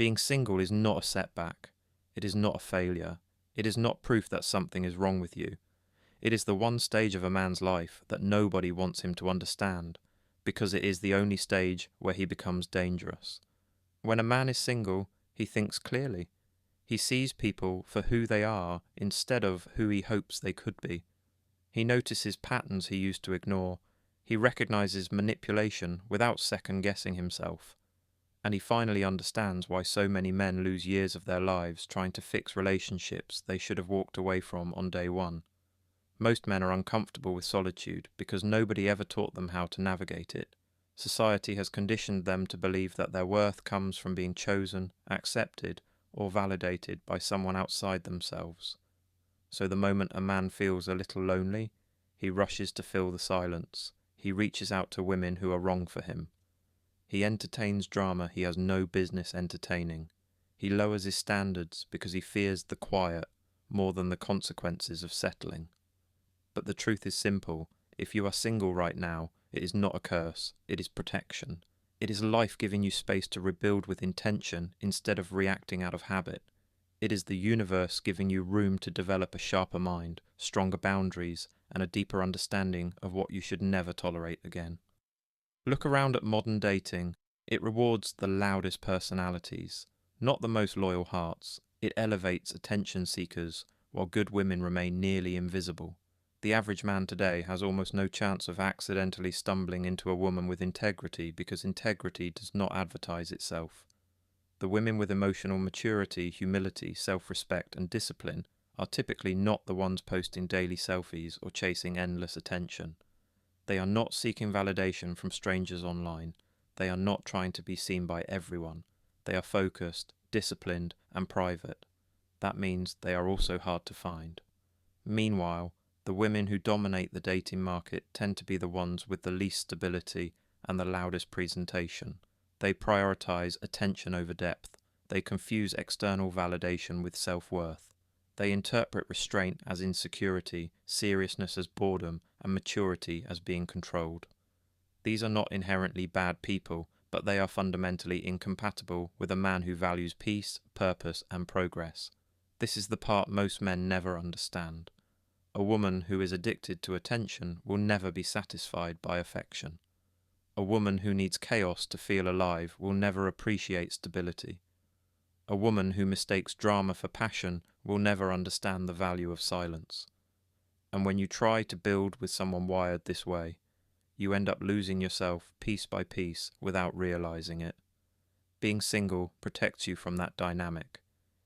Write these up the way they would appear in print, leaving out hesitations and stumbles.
Being single is not a setback. It is not a failure. It is not proof that something is wrong with you. It is the one stage of a man's life that nobody wants him to understand, because it is the only stage where he becomes dangerous. When a man is single, he thinks clearly. He sees people for who they are instead of who he hopes they could be. He notices patterns he used to ignore. He recognizes manipulation without second-guessing himself. And he finally understands why so many men lose years of their lives trying to fix relationships they should have walked away from on day one. Most men are uncomfortable with solitude because nobody ever taught them how to navigate it. Society has conditioned them to believe that their worth comes from being chosen, accepted, or validated by someone outside themselves. So the moment a man feels a little lonely, he rushes to fill the silence. He reaches out to women who are wrong for him. He entertains drama he has no business entertaining. He lowers his standards because he fears the quiet more than the consequences of settling. But the truth is simple. If you are single right now, it is not a curse, it is protection. It is life giving you space to rebuild with intention instead of reacting out of habit. It is the universe giving you room to develop a sharper mind, stronger boundaries, and a deeper understanding of what you should never tolerate again. Look around at modern dating. It rewards the loudest personalities, not the most loyal hearts. It elevates attention seekers, while good women remain nearly invisible. The average man today has almost no chance of accidentally stumbling into a woman with integrity because integrity does not advertise itself. The women with emotional maturity, humility, self-respect and discipline are typically not the ones posting daily selfies or chasing endless attention. They are not seeking validation from strangers online. They are not trying to be seen by everyone. They are focused, disciplined and private. That means they are also hard to find. Meanwhile, the women who dominate the dating market tend to be the ones with the least stability and the loudest presentation. They prioritize attention over depth. They confuse external validation with self-worth. They interpret restraint as insecurity, seriousness as boredom, and maturity as being controlled. These are not inherently bad people, but they are fundamentally incompatible with a man who values peace, purpose, and progress. This is the part most men never understand. A woman who is addicted to attention will never be satisfied by affection. A woman who needs chaos to feel alive will never appreciate stability. A woman who mistakes drama for passion will never understand the value of silence. And when you try to build with someone wired this way, you end up losing yourself piece by piece without realizing it. Being single protects you from that dynamic.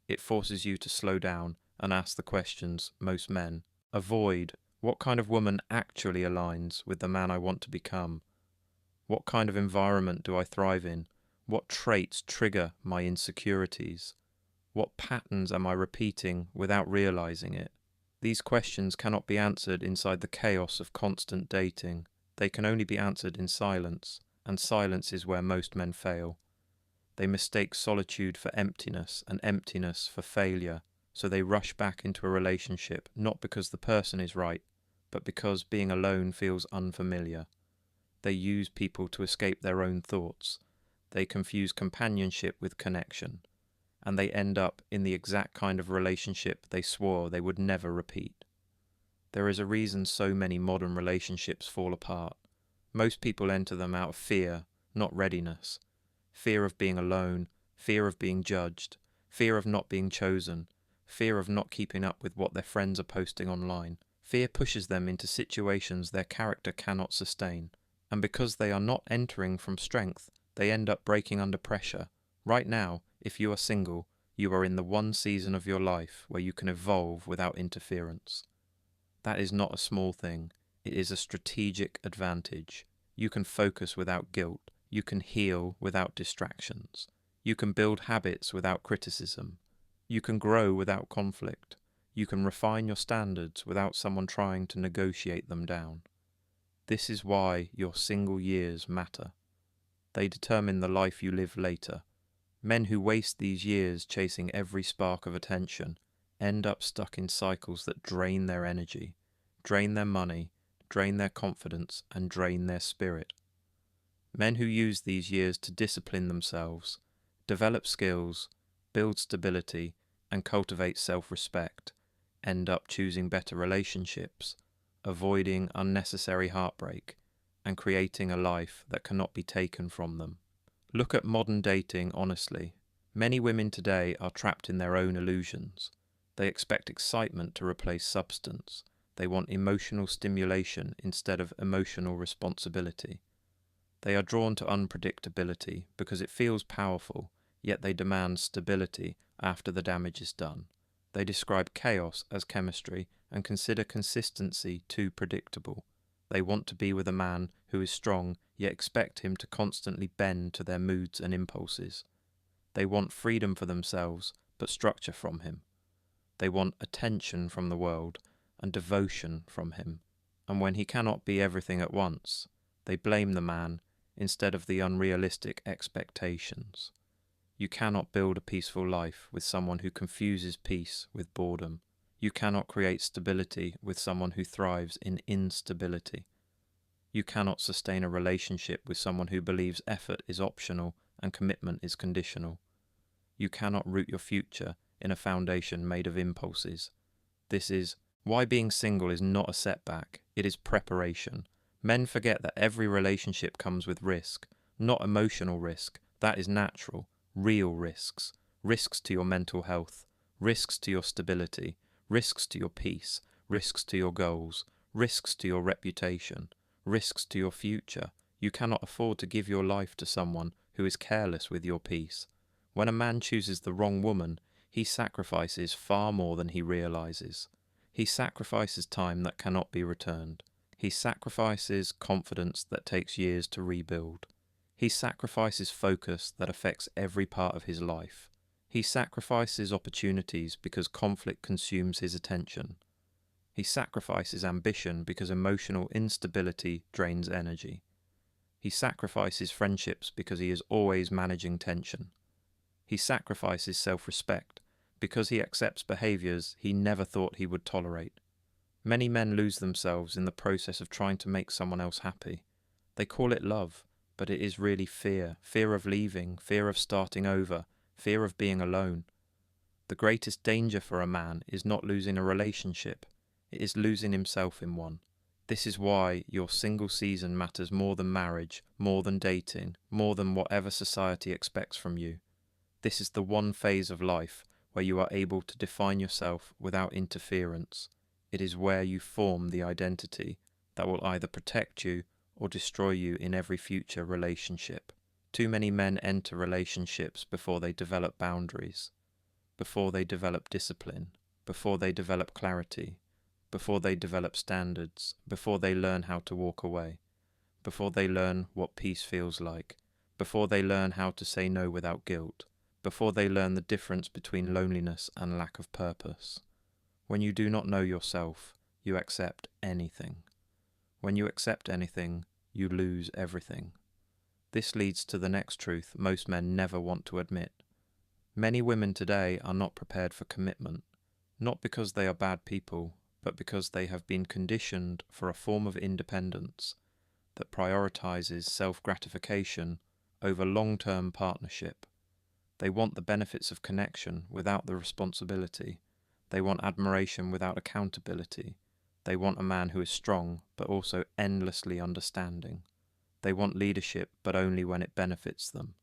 It forces you to slow down and ask the questions most men avoid. What kind of woman actually aligns with the man I want to become? What kind of environment do I thrive in? What traits trigger my insecurities? What patterns am I repeating without realizing it? These questions cannot be answered inside the chaos of constant dating. They can only be answered in silence, and silence is where most men fail. They mistake solitude for emptiness and emptiness for failure, so they rush back into a relationship not because the person is right, but because being alone feels unfamiliar. They use people to escape their own thoughts. They confuse companionship with connection, and they end up in the exact kind of relationship they swore they would never repeat. There is a reason so many modern relationships fall apart. Most people enter them out of fear, not readiness. Fear of being alone, fear of being judged, fear of not being chosen, fear of not keeping up with what their friends are posting online. Fear pushes them into situations their character cannot sustain, and because they are not entering from strength, they end up breaking under pressure. Right now, if you are single, you are in the one season of your life where you can evolve without interference. That is not a small thing. It is a strategic advantage. You can focus without guilt. You can heal without distractions. You can build habits without criticism. You can grow without conflict. You can refine your standards without someone trying to negotiate them down. This is why your single years matter. They determine the life you live later. Men who waste these years chasing every spark of attention end up stuck in cycles that drain their energy, drain their money, drain their confidence, and drain their spirit. Men who use these years to discipline themselves, develop skills, build stability, and cultivate self-respect end up choosing better relationships, avoiding unnecessary heartbreak, and creating a life that cannot be taken from them. Look at modern dating honestly. Many women today are trapped in their own illusions. They expect excitement to replace substance. They want emotional stimulation instead of emotional responsibility. They are drawn to unpredictability because it feels powerful, yet they demand stability after the damage is done. They describe chaos as chemistry and consider consistency too predictable. They want to be with a man who is strong, yet expect him to constantly bend to their moods and impulses. They want freedom for themselves, but structure from him. They want attention from the world and devotion from him. And when he cannot be everything at once, they blame the man instead of the unrealistic expectations. You cannot build a peaceful life with someone who confuses peace with boredom. You cannot create stability with someone who thrives in instability. You cannot sustain a relationship with someone who believes effort is optional and commitment is conditional. You cannot root your future in a foundation made of impulses. This is why being single is not a setback, it is preparation. Men forget that every relationship comes with risk, not emotional risk, that is natural. Real risks. Risks to your mental health, risks to your stability, risks to your peace, risks to your goals, risks to your reputation, risks to your future. You cannot afford to give your life to someone who is careless with your peace. When a man chooses the wrong woman, he sacrifices far more than he realizes. He sacrifices time that cannot be returned. He sacrifices confidence that takes years to rebuild. He sacrifices focus that affects every part of his life. He sacrifices opportunities because conflict consumes his attention. He sacrifices ambition because emotional instability drains energy. He sacrifices friendships because he is always managing tension. He sacrifices self-respect because he accepts behaviors he never thought he would tolerate. Many men lose themselves in the process of trying to make someone else happy. They call it love, but it is really fear. Fear of leaving, fear of starting over, fear of being alone. The greatest danger for a man is not losing a relationship, it is losing himself in one. This is why your single season matters more than marriage, more than dating, more than whatever society expects from you. This is the one phase of life where you are able to define yourself without interference. It is where you form the identity that will either protect you or destroy you in every future relationship. Too many men enter relationships before they develop boundaries, before they develop discipline, before they develop clarity, before they develop standards, before they learn how to walk away, before they learn what peace feels like, before they learn how to say no without guilt, before they learn the difference between loneliness and lack of purpose. When you do not know yourself, you accept anything. When you accept anything, you lose everything. This leads to the next truth most men never want to admit. Many women today are not prepared for commitment, not because they are bad people, but because they have been conditioned for a form of independence that prioritizes self-gratification over long-term partnership. They want the benefits of connection without the responsibility. They want admiration without accountability. They want a man who is strong, but also endlessly understanding. They want leadership, but only when it benefits them.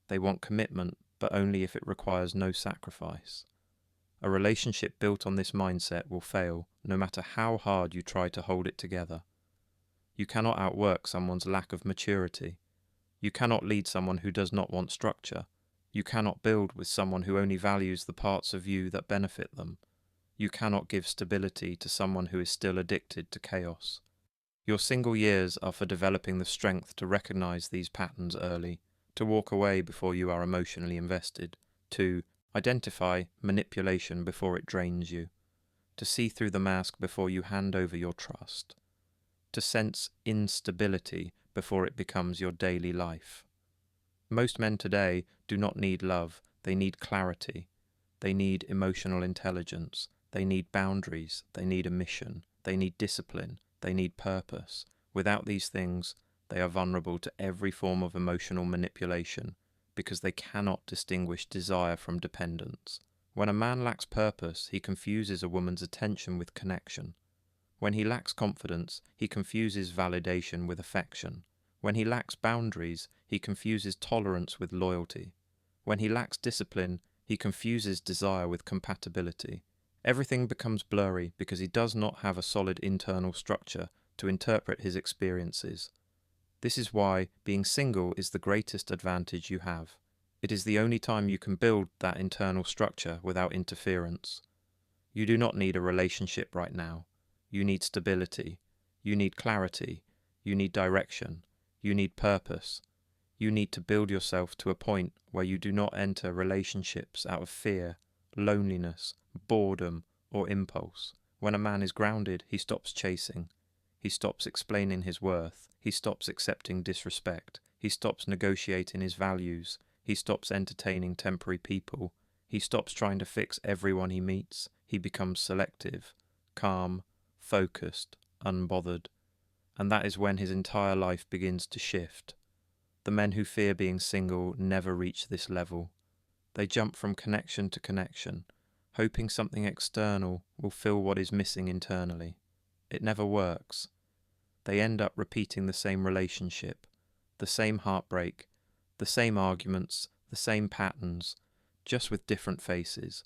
They want commitment, but only if it requires no sacrifice. A relationship built on this mindset will fail, no matter how hard you try to hold it together. You cannot outwork someone's lack of maturity. You cannot lead someone who does not want structure. You cannot build with someone who only values the parts of you that benefit them. You cannot give stability to someone who is still addicted to chaos. Your single years are for developing the strength to recognize these patterns early, to walk away before you are emotionally invested, to identify manipulation before it drains you, to see through the mask before you hand over your trust, to sense instability before it becomes your daily life. Most men today do not need love, they need clarity. They need emotional intelligence. They need boundaries. They need a mission. They need discipline. They need purpose. Without these things, they are vulnerable to every form of emotional manipulation because they cannot distinguish desire from dependence. When a man lacks purpose, he confuses a woman's attention with connection. When he lacks confidence, he confuses validation with affection. When he lacks boundaries, he confuses tolerance with loyalty. When he lacks discipline, he confuses desire with compatibility. Everything becomes blurry because he does not have a solid internal structure to interpret his experiences. This is why being single is the greatest advantage you have. It is the only time you can build that internal structure without interference. You do not need a relationship right now. You need stability. You need clarity. You need direction. You need purpose. You need to build yourself to a point where you do not enter relationships out of fear, loneliness, boredom, or impulse. When a man is grounded, he stops chasing. He stops explaining his worth. He stops accepting disrespect. He stops negotiating his values. He stops entertaining temporary people. He stops trying to fix everyone he meets. He becomes selective, calm, focused, unbothered. And that is when his entire life begins to shift. The men who fear being single never reach this level. They jump from connection to connection, hoping something external will fill what is missing internally. It never works. They end up repeating the same relationship, the same heartbreak, the same arguments, the same patterns, just with different faces.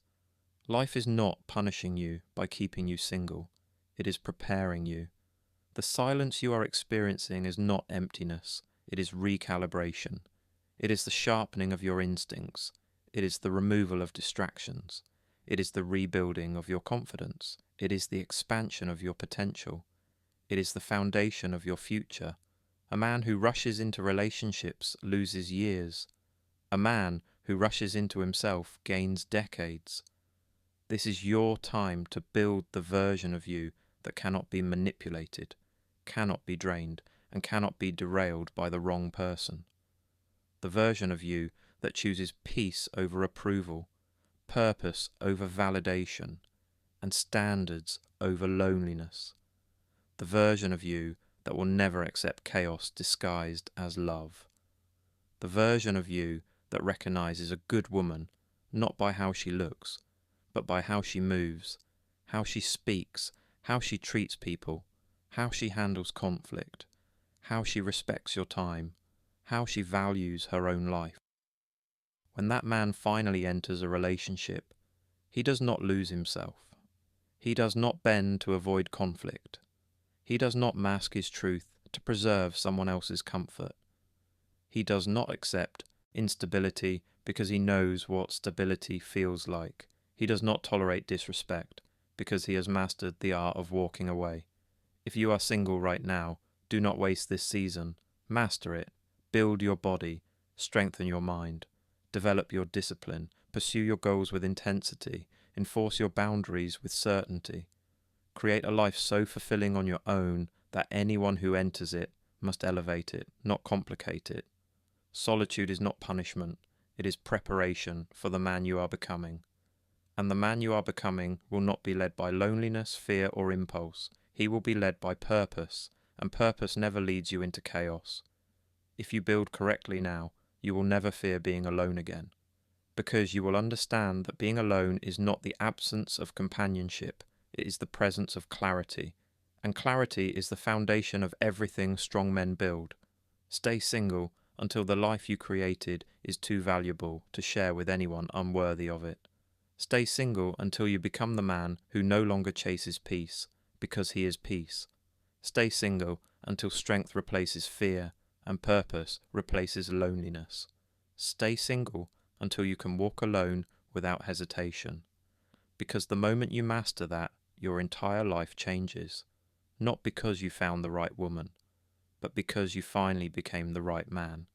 Life is not punishing you by keeping you single. It is preparing you. The silence you are experiencing is not emptiness. It is recalibration. It is the sharpening of your instincts. It is the removal of distractions. It is the rebuilding of your confidence. It is the expansion of your potential. It is the foundation of your future. A man who rushes into relationships loses years. A man who rushes into himself gains decades. This is your time to build the version of you that cannot be manipulated, cannot be drained, and cannot be derailed by the wrong person. The version of you that chooses peace over approval, purpose over validation, and standards over loneliness. The version of you that will never accept chaos disguised as love. The version of you that recognizes a good woman not by how she looks, but by how she moves, how she speaks, how she treats people, how she handles conflict, how she respects your time, how she values her own life. When that man finally enters a relationship, he does not lose himself. He does not bend to avoid conflict. He does not mask his truth to preserve someone else's comfort. He does not accept instability because he knows what stability feels like. He does not tolerate disrespect because he has mastered the art of walking away. If you are single right now, do not waste this season. Master it. Build your body. Strengthen your mind. Develop your discipline. Pursue your goals with intensity. Enforce your boundaries with certainty. Create a life so fulfilling on your own that anyone who enters it must elevate it, not complicate it. Solitude is not punishment. It is preparation for the man you are becoming. And the man you are becoming will not be led by loneliness, fear, or impulse. He will be led by purpose, and purpose never leads you into chaos. If you build correctly now, you will never fear being alone again, because you will understand that being alone is not the absence of companionship, it is the presence of clarity, and clarity is the foundation of everything strong men build. Stay single until the life you created is too valuable to share with anyone unworthy of it. Stay single until you become the man who no longer chases peace, because he is peace. Stay single until strength replaces fear and purpose replaces loneliness. Stay single until you can walk alone without hesitation, because the moment you master that, your entire life changes, not because you found the right woman, but because you finally became the right man.